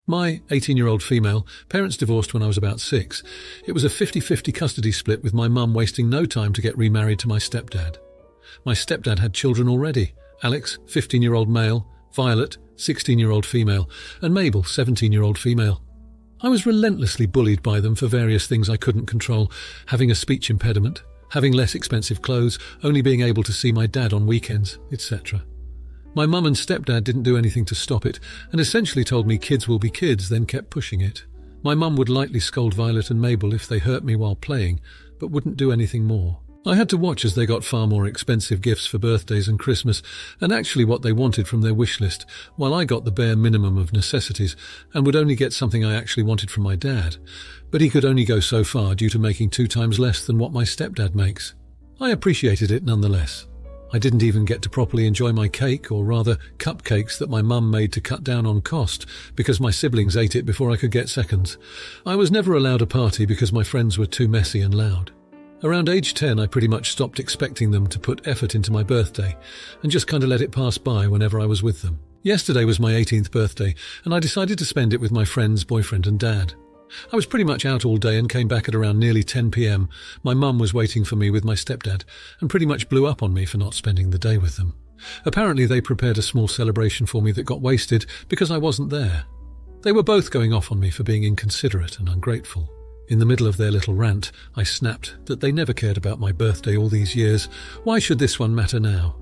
My 18-year-old female parents divorced when I was about 6. It was a 50-50 custody split with my mum wasting no time to get remarried to my stepdad. My stepdad had children already: Alex, 15-year-old male, Violet, 16-year-old female, and Mabel, 17-year-old female. I was relentlessly bullied by them for various things I couldn't control: having a speech impediment, having less expensive clothes, only being able to see my dad on weekends, etc. My mum and stepdad didn't do anything to stop it, and essentially told me kids will be kids, then kept pushing it. My mum would lightly scold Violet and Mabel if they hurt me while playing, but wouldn't do anything more. I had to watch as they got far more expensive gifts for birthdays and Christmas, and actually what they wanted from their wish list, while I got the bare minimum of necessities, and would only get something I actually wanted from my dad. But he could only go so far due to making 2 times less than what my stepdad makes. I appreciated it nonetheless. I didn't even get to properly enjoy my cake, or rather cupcakes that my mum made to cut down on cost, because my siblings ate it before I could get seconds. I was never allowed a party because my friends were too messy and loud. Around age 10, I pretty much stopped expecting them to put effort into my birthday, and just kind of let it pass by whenever I was with them. Yesterday was my 18th birthday, and I decided to spend it with my friend's boyfriend and dad. I was pretty much out all day and came back at around nearly 10 p.m. My mum was waiting for me with my stepdad, and pretty much blew up on me for not spending the day with them. Apparently they prepared a small celebration for me that got wasted because I wasn't there. They were both going off on me for being inconsiderate and ungrateful. In the middle of their little rant, I snapped that they never cared about my birthday all these years. Why should this one matter now?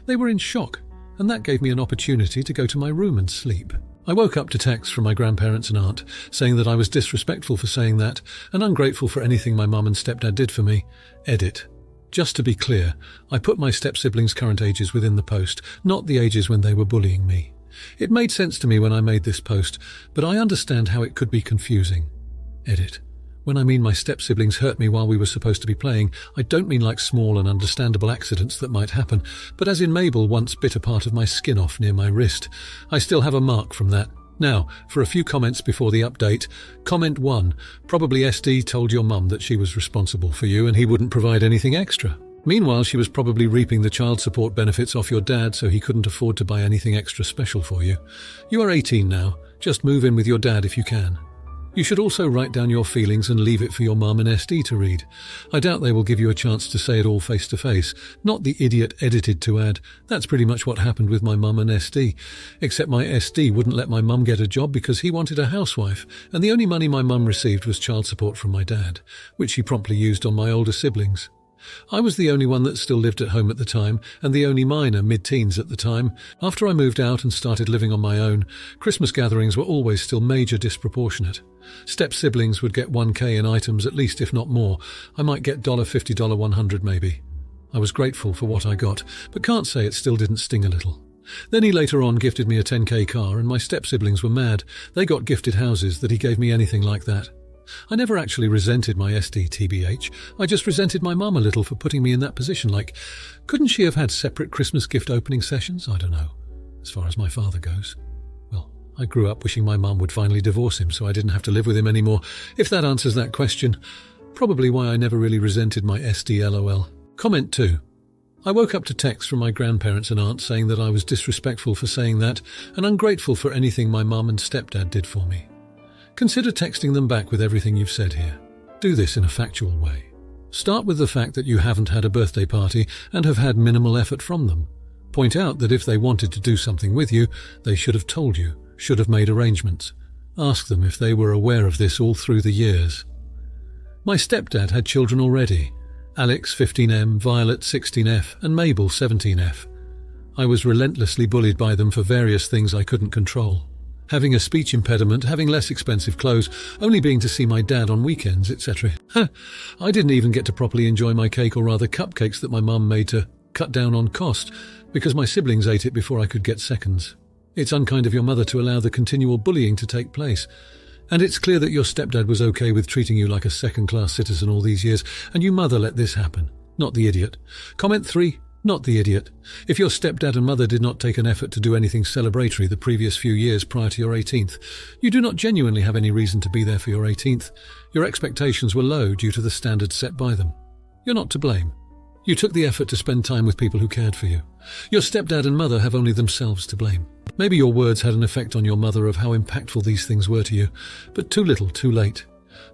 They were in shock, and that gave me an opportunity to go to my room and sleep. I woke up to texts from my grandparents and aunt saying that I was disrespectful for saying that and ungrateful for anything my mum and stepdad did for me. Edit. Just to be clear, I put my step-siblings' current ages within the post, not the ages when they were bullying me. It made sense to me when I made this post, but I understand how it could be confusing. Edit. When I mean my step-siblings hurt me while we were supposed to be playing, I don't mean like small and understandable accidents that might happen, but as in Mabel once bit a part of my skin off near my wrist. I still have a mark from that. Now, for a few comments before the update. Comment 1. Probably SD told your mum that she was responsible for you and he wouldn't provide anything extra. Meanwhile, she was probably reaping the child support benefits off your dad, so he couldn't afford to buy anything extra special for you. You are 18 now. Just move in with your dad if you can. You should also write down your feelings and leave it for your mum and SD to read. I doubt they will give you a chance to say it all face to face, not the idiot edited to add. That's pretty much what happened with my mum and SD. Except my SD wouldn't let my mum get a job because he wanted a housewife, and the only money my mum received was child support from my dad, which he promptly used on my older siblings. I was the only one that still lived at home at the time, and the only minor mid-teens at the time. After I moved out and started living on my own, Christmas gatherings were always still major disproportionate. Step-siblings would get $1,000 in items at least, if not more. I might get $50, $100 maybe. I was grateful for what I got, but can't say it still didn't sting a little. Then he later on gifted me a $10,000 car, and my step-siblings were mad. They got gifted houses that he gave me anything like that. I never actually resented my SD TBH. I just resented my mum a little for putting me in that position. Like, couldn't she have had separate Christmas gift opening sessions? I don't know. As far as my father goes. Well, I grew up wishing my mum would finally divorce him so I didn't have to live with him anymore. If that answers that question, probably why I never really resented my SD LOL. Comment 2. I woke up to texts from my grandparents and aunt saying that I was disrespectful for saying that and ungrateful for anything my mum and stepdad did for me. Consider texting them back with everything you've said here. Do this in a factual way. Start with the fact that you haven't had a birthday party and have had minimal effort from them. Point out that if they wanted to do something with you, they should have told you, should have made arrangements. Ask them if they were aware of this all through the years. My stepdad had children already: Alex, 15M, Violet, 16F, and Mabel, 17F. I was relentlessly bullied by them for various things I couldn't control. Having a speech impediment, having less expensive clothes, only being to see my dad on weekends, etc. I didn't even get to properly enjoy my cake, or rather cupcakes that my mum made to cut down on cost, because my siblings ate it before I could get seconds. It's unkind of your mother to allow the continual bullying to take place. And it's clear that your stepdad was okay with treating you like a second-class citizen all these years, and you mother let this happen. Not the idiot. Comment 3. Not the idiot. If your stepdad and mother did not take an effort to do anything celebratory the previous few years prior to your 18th, you do not genuinely have any reason to be there for your 18th. Your expectations were low due to the standards set by them. You're not to blame. You took the effort to spend time with people who cared for you. Your stepdad and mother have only themselves to blame. Maybe your words had an effect on your mother of how impactful these things were to you, but too little, too late.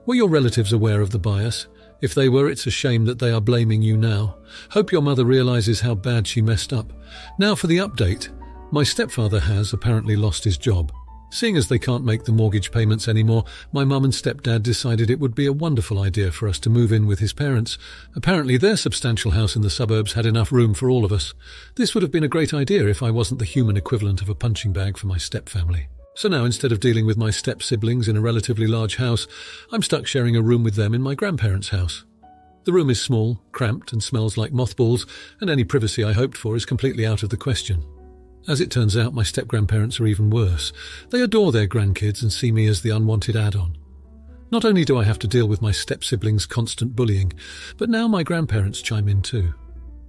Were your relatives aware of the bias? If they were, it's a shame that they are blaming you now. Hope your mother realizes how bad she messed up. Now for the update. My stepfather has apparently lost his job. Seeing as they can't make the mortgage payments anymore, my mum and stepdad decided it would be a wonderful idea for us to move in with his parents. Apparently their substantial house in the suburbs had enough room for all of us. This would have been a great idea if I wasn't the human equivalent of a punching bag for my stepfamily. So now, instead of dealing with my step-siblings in a relatively large house, I'm stuck sharing a room with them in my grandparents' house. The room is small, cramped, and smells like mothballs, and any privacy I hoped for is completely out of the question. As it turns out, my step-grandparents are even worse. They adore their grandkids and see me as the unwanted add-on. Not only do I have to deal with my step-siblings' constant bullying, but now my grandparents chime in too.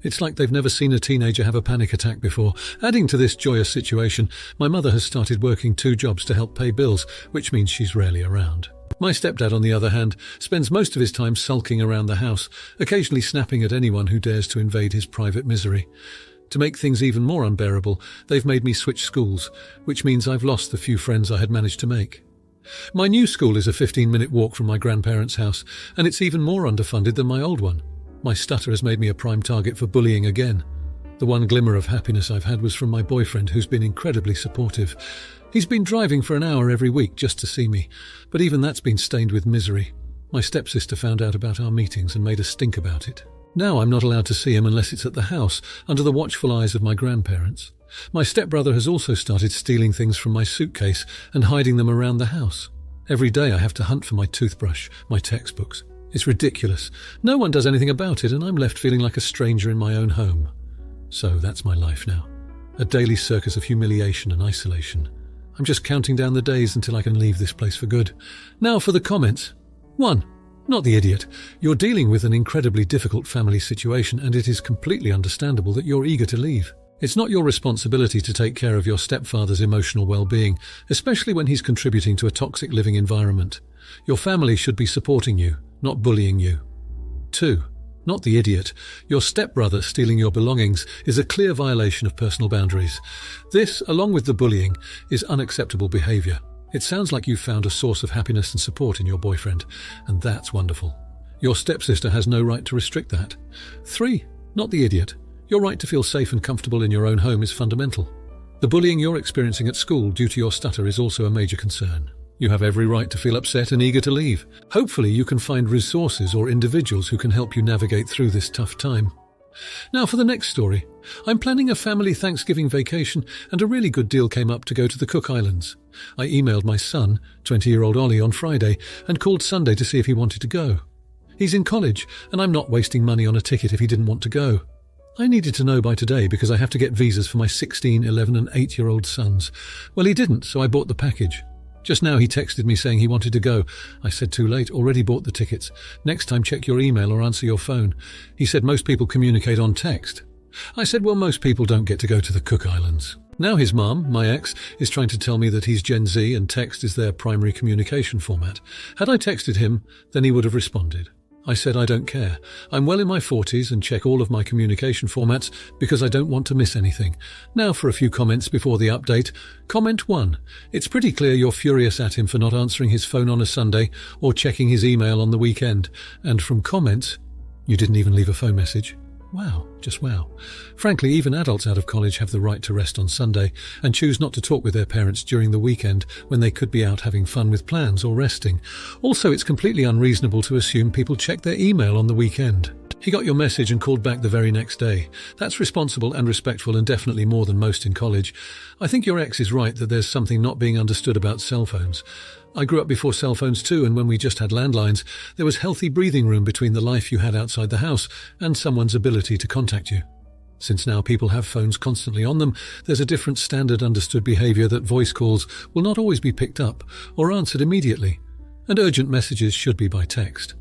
It's like they've never seen a teenager have a panic attack before. Adding to this joyous situation, my mother has started working 2 jobs to help pay bills, which means she's rarely around. My stepdad, on the other hand, spends most of his time sulking around the house, occasionally snapping at anyone who dares to invade his private misery. To make things even more unbearable, they've made me switch schools, which means I've lost the few friends I had managed to make. My new school is a 15-minute walk from my grandparents' house, and it's even more underfunded than my old one. My stutter has made me a prime target for bullying again. The one glimmer of happiness I've had was from my boyfriend, who's been incredibly supportive. He's been driving for an hour every week just to see me, but even that's been stained with misery. My stepsister found out about our meetings and made a stink about it. Now I'm not allowed to see him unless it's at the house, under the watchful eyes of my grandparents. My stepbrother has also started stealing things from my suitcase and hiding them around the house. Every day I have to hunt for my toothbrush, my textbooks. It's ridiculous. No one does anything about it, and I'm left feeling like a stranger in my own home. So that's my life now. A daily circus of humiliation and isolation. I'm just counting down the days until I can leave this place for good. Now for the comments. 1. Not the idiot. You're dealing with an incredibly difficult family situation, and it is completely understandable that you're eager to leave. It's not your responsibility to take care of your stepfather's emotional well-being, especially when he's contributing to a toxic living environment. Your family should be supporting you, not bullying you. 2. Not the idiot. Your stepbrother stealing your belongings is a clear violation of personal boundaries. This, along with the bullying, is unacceptable behavior. It sounds like you've found a source of happiness and support in your boyfriend, and that's wonderful. Your stepsister has no right to restrict that. 3. Not the idiot. Your right to feel safe and comfortable in your own home is fundamental. The bullying you're experiencing at school due to your stutter is also a major concern. You have every right to feel upset and eager to leave. Hopefully you can find resources or individuals who can help you navigate through this tough time. Now for the next story. I'm planning a family Thanksgiving vacation, and a really good deal came up to go to the Cook Islands. I emailed my son, 20-year-old Ollie, on Friday and called Sunday to see if he wanted to go. He's in college, and I'm not wasting money on a ticket if he didn't want to go. I needed to know by today because I have to get visas for my 16, 11 and 8-year-old sons. Well, he didn't, so I bought the package. Just now he texted me saying he wanted to go. I said too late, already bought the tickets. Next time check your email or answer your phone. He said most people communicate on text. I said, well, most people don't get to go to the Cook Islands. Now his mum, my ex, is trying to tell me that he's Gen Z and text is their primary communication format. Had I texted him, then he would have responded. I said I don't care. I'm well in my 40s and check all of my communication formats because I don't want to miss anything. Now for a few comments before the update. Comment 1. It's pretty clear you're furious at him for not answering his phone on a Sunday or checking his email on the weekend. And from comments, you didn't even leave a phone message. Wow, just wow. Frankly, even adults out of college have the right to rest on Sunday and choose not to talk with their parents during the weekend when they could be out having fun with plans or resting. Also, it's completely unreasonable to assume people check their email on the weekend. He got your message and called back the very next day. That's responsible and respectful, and definitely more than most in college. I think your ex is right that there's something not being understood about cell phones. I grew up before cell phones too, and when we just had landlines, there was healthy breathing room between the life you had outside the house and someone's ability to contact you. Since now people have phones constantly on them, there's a different standard understood behavior that voice calls will not always be picked up or answered immediately, and urgent messages should be by text.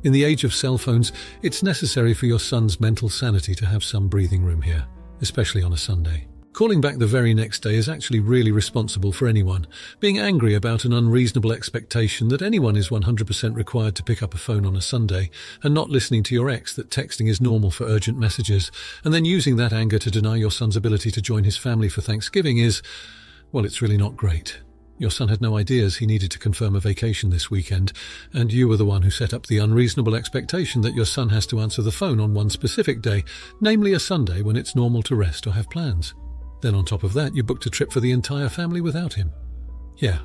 In the age of cell phones, it's necessary for your son's mental sanity to have some breathing room here, especially on a Sunday. Calling back the very next day is actually really responsible for anyone. Being angry about an unreasonable expectation that anyone is 100% required to pick up a phone on a Sunday, and not listening to your ex that texting is normal for urgent messages, and then using that anger to deny your son's ability to join his family for Thanksgiving is, well, it's really not great. Your son had no ideas he needed to confirm a vacation this weekend, and you were the one who set up the unreasonable expectation that your son has to answer the phone on one specific day, namely a Sunday when it's normal to rest or have plans. Then on top of that, you booked a trip for the entire family without him. Yeah,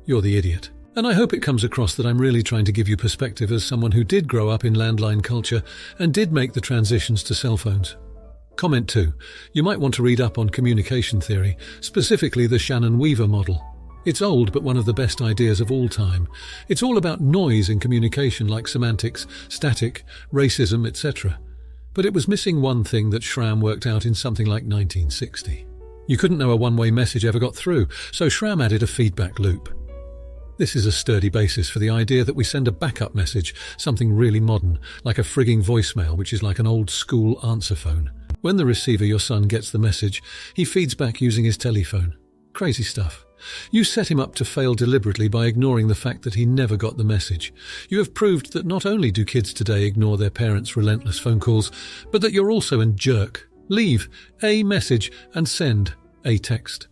you're the idiot. And I hope it comes across that I'm really trying to give you perspective as someone who did grow up in landline culture and did make the transitions to cell phones. Comment 2. You might want to read up on communication theory, specifically the Shannon-Weaver model. It's old, but one of the best ideas of all time. It's all about noise in communication like semantics, static, racism, etc. But it was missing one thing that Schramm worked out in something like 1960. You couldn't know a one-way message ever got through, so Schramm added a feedback loop. This is a sturdy basis for the idea that we send a backup message, something really modern, like a frigging voicemail, which is like an old-school answer phone. When the receiver, your son, gets the message, he feeds back using his telephone. Crazy stuff. You set him up to fail deliberately by ignoring the fact that he never got the message. You have proved that not only do kids today ignore their parents' relentless phone calls, but that you're also a jerk. Leave a message and send a text.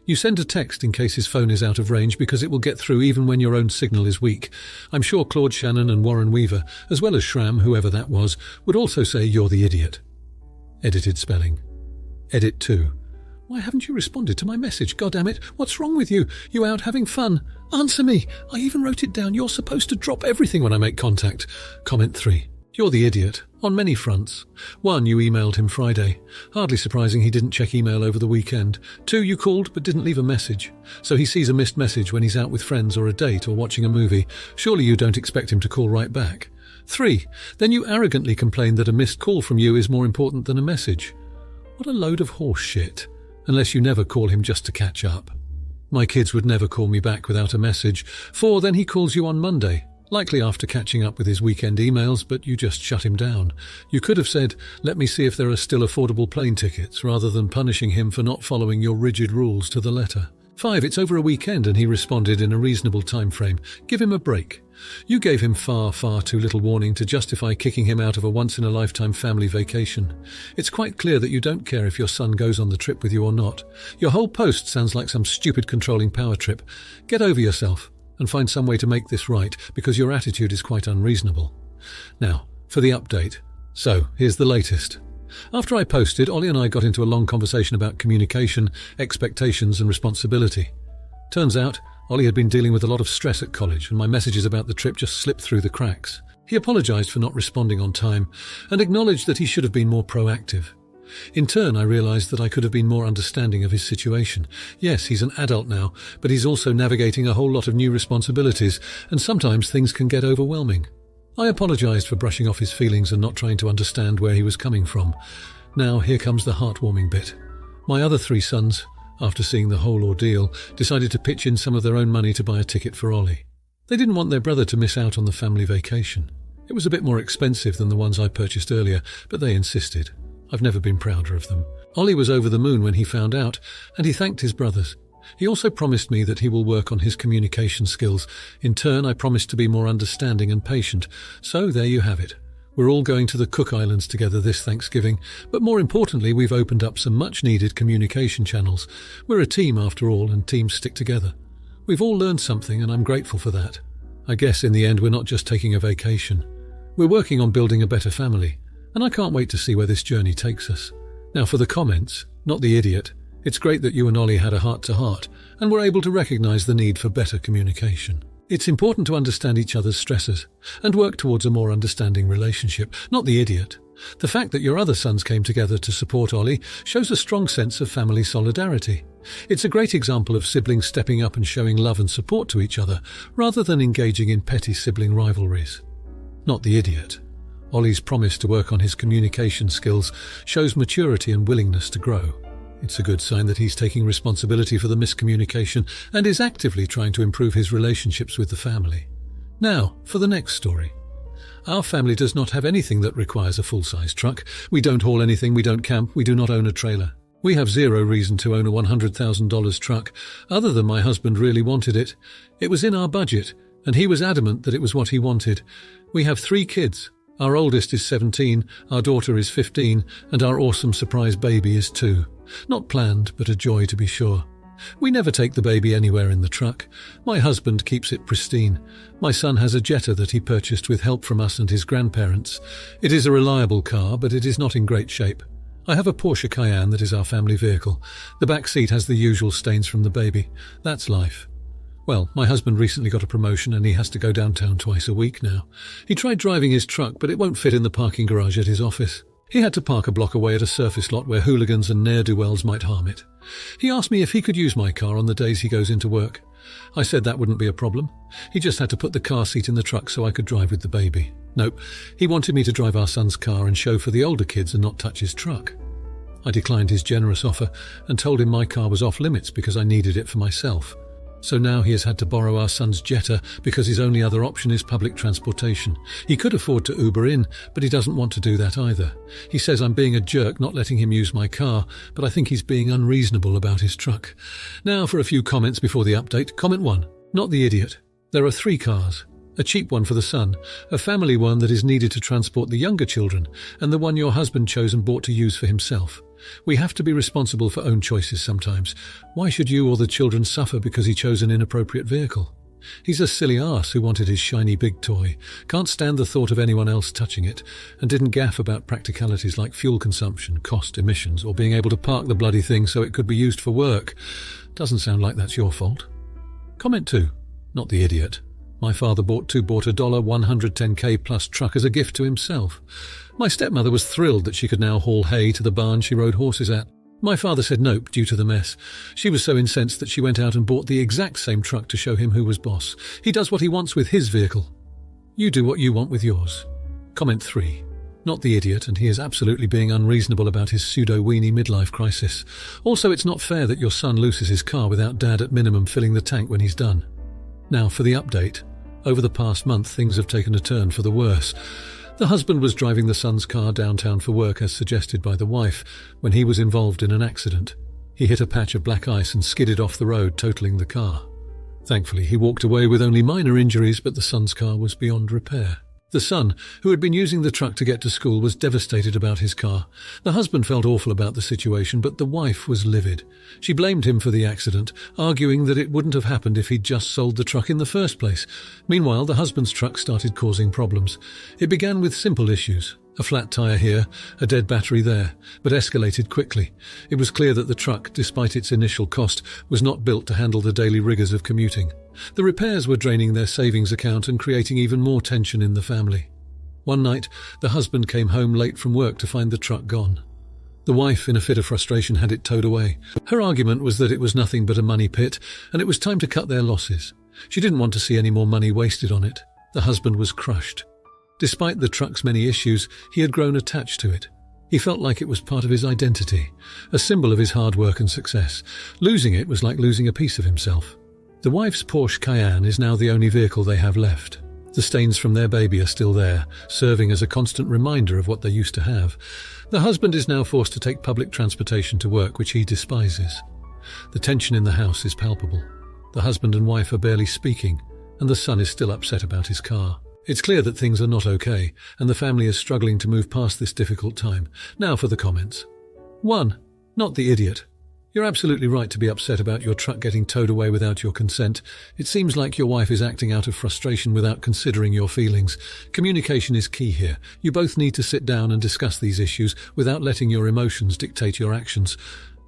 You send a text in case his phone is out of range because it will get through even when your own signal is weak. I'm sure Claude Shannon and Warren Weaver, as well as Schramm, whoever that was, would also say you're the idiot. Edited spelling. Edit 2. Why haven't you responded to my message? God damn it, what's wrong with you? You out having fun? Answer me. I even wrote it down. You're supposed to drop everything when I make contact. Comment 3. You're the idiot. On many fronts. 1. You emailed him Friday. Hardly surprising he didn't check email over the weekend. 2. You called but didn't leave a message. So he sees a missed message when he's out with friends or a date or watching a movie. Surely you don't expect him to call right back. 3. Then you arrogantly complain that a missed call from you is more important than a message. What a load of horse shit. Unless you never call him just to catch up. My kids would never call me back without a message. 4. Then he calls you on Monday, likely after catching up with his weekend emails, but you just shut him down. You could have said, let me see if there are still affordable plane tickets, rather than punishing him for not following your rigid rules to the letter. 5. It's over a weekend and he responded in a reasonable time frame. Give him a break. You gave him far too little warning to justify kicking him out of a once-in-a-lifetime family vacation. It's quite clear that you don't care if your son goes on the trip with you or not. Your whole post sounds like some stupid controlling power trip. Get over yourself and find some way to make this right, because your attitude is quite unreasonable. Now, for the update. So, here's the latest. After I posted, Ollie and I got into a long conversation about communication, expectations and responsibility. Turns out, Ollie had been dealing with a lot of stress at college, and my messages about the trip just slipped through the cracks. He apologised for not responding on time, and acknowledged that he should have been more proactive. In turn, I realised that I could have been more understanding of his situation. Yes, he's an adult now, but he's also navigating a whole lot of new responsibilities, and sometimes things can get overwhelming. I apologised for brushing off his feelings and not trying to understand where he was coming from. Now, here comes the heartwarming bit. My other 3 sons, after seeing the whole ordeal, decided to pitch in some of their own money to buy a ticket for Ollie. They didn't want their brother to miss out on the family vacation. It was a bit more expensive than the ones I purchased earlier, but they insisted. I've never been prouder of them. Ollie was over the moon when he found out, and he thanked his brothers. He also promised me that he will work on his communication skills. In turn, I promised to be more understanding and patient. So there you have it. We're all going to the Cook Islands together this Thanksgiving, but more importantly, we've opened up some much-needed communication channels. We're a team after all, and teams stick together. We've all learned something, and I'm grateful for that. I guess in the end, we're not just taking a vacation. We're working on building a better family, and I can't wait to see where this journey takes us. Now for the comments, not the idiot. It's great that you and Ollie had a heart-to-heart, and were able to recognise the need for better communication. It's important to understand each other's stresses and work towards a more understanding relationship, not the idiot. The fact that your other sons came together to support Ollie shows a strong sense of family solidarity. It's a great example of siblings stepping up and showing love and support to each other, rather than engaging in petty sibling rivalries. Not the idiot. Ollie's promise to work on his communication skills shows maturity and willingness to grow. It's a good sign that he's taking responsibility for the miscommunication and is actively trying to improve his relationships with the family. Now, for the next story. Our family does not have anything that requires a full-size truck. We don't haul anything, we don't camp, we do not own a trailer. We have zero reason to own a $100,000 truck, other than my husband really wanted it. It was in our budget, and he was adamant that it was what he wanted. We have 3 kids. Our oldest is 17, our daughter is 15, and our awesome surprise baby is 2. Not planned, but a joy to be sure. We never take the baby anywhere in the truck. My husband keeps it pristine. My son has a Jetta that he purchased with help from us and his grandparents. It is a reliable car, but it is not in great shape. I have a Porsche Cayenne that is our family vehicle. The back seat has the usual stains from the baby. That's life. Well, my husband recently got a promotion and he has to go downtown twice a week now. He tried driving his truck, but it won't fit in the parking garage at his office. He had to park a block away at a surface lot where hooligans and ne'er-do-wells might harm it. He asked me if he could use my car on the days he goes into work. I said that wouldn't be a problem. He just had to put the car seat in the truck so I could drive with the baby. Nope, he wanted me to drive our son's car and show for the older kids and not touch his truck. I declined his generous offer and told him my car was off limits because I needed it for myself. So now he has had to borrow our son's Jetta because his only other option is public transportation. He could afford to Uber in, but he doesn't want to do that either. He says I'm being a jerk not letting him use my car, but I think he's being unreasonable about his truck. Now for a few comments before the update. Comment 1. Not the idiot. There are 3 cars. A cheap one for the son, a family one that is needed to transport the younger children, and the one your husband chose and bought to use for himself. We have to be responsible for own choices sometimes. Why should you or the children suffer because he chose an inappropriate vehicle? He's a silly arse who wanted his shiny big toy, can't stand the thought of anyone else touching it, and didn't gaff about practicalities like fuel consumption, cost, emissions, or being able to park the bloody thing so it could be used for work. Doesn't sound like that's your fault. Comment 2. Not the idiot. My father bought a $110K plus truck as a gift to himself. My stepmother was thrilled that she could now haul hay to the barn she rode horses at. My father said nope due to the mess. She was so incensed that she went out and bought the exact same truck to show him who was boss. He does what he wants with his vehicle. You do what you want with yours. Comment 3. Not the idiot, and he is absolutely being unreasonable about his pseudo-weenie midlife crisis. Also, it's not fair that your son loses his car without dad at minimum filling the tank when he's done. Now for the update. Over the past month, things have taken a turn for the worse. The husband was driving the son's car downtown for work as suggested by the wife when he was involved in an accident. He hit a patch of black ice and skidded off the road, totaling the car. Thankfully, he walked away with only minor injuries, but the son's car was beyond repair. The son, who had been using the truck to get to school, was devastated about his car. The husband felt awful about the situation, but the wife was livid. She blamed him for the accident, arguing that it wouldn't have happened if he'd just sold the truck in the first place. Meanwhile, the husband's truck started causing problems. It began with simple issues. A flat tyre here, a dead battery there, but escalated quickly. It was clear that the truck, despite its initial cost, was not built to handle the daily rigours of commuting. The repairs were draining their savings account and creating even more tension in the family. One night, the husband came home late from work to find the truck gone. The wife, in a fit of frustration, had it towed away. Her argument was that it was nothing but a money pit, and it was time to cut their losses. She didn't want to see any more money wasted on it. The husband was crushed. Despite the truck's many issues, he had grown attached to it. He felt like it was part of his identity, a symbol of his hard work and success. Losing it was like losing a piece of himself. The wife's Porsche Cayenne is now the only vehicle they have left. The stains from their baby are still there, serving as a constant reminder of what they used to have. The husband is now forced to take public transportation to work, which he despises. The tension in the house is palpable. The husband and wife are barely speaking, and the son is still upset about his car. It's clear that things are not okay, and the family is struggling to move past this difficult time. Now for the comments. 1. Not the idiot. You're absolutely right to be upset about your truck getting towed away without your consent. It seems like your wife is acting out of frustration without considering your feelings. Communication is key here. You both need to sit down and discuss these issues without letting your emotions dictate your actions.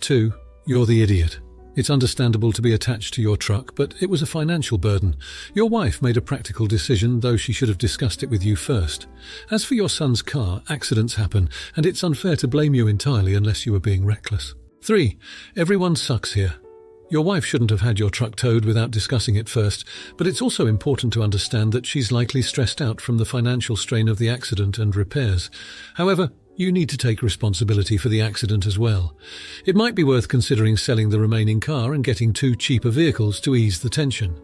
2. You're the idiot. It's understandable to be attached to your truck, but it was a financial burden. Your wife made a practical decision, though she should have discussed it with you first. As for your son's car, accidents happen, and it's unfair to blame you entirely unless you were being reckless. 3. Everyone sucks here. Your wife shouldn't have had your truck towed without discussing it first, but it's also important to understand that she's likely stressed out from the financial strain of the accident and repairs. However, you need to take responsibility for the accident as well. It might be worth considering selling the remaining car and getting 2 cheaper vehicles to ease the tension.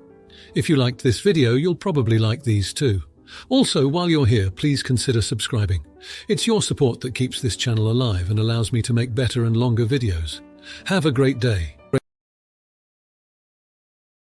If you liked this video, you'll probably like these too. Also, while you're here, please consider subscribing. It's your support that keeps this channel alive and allows me to make better and longer videos. Have a great day.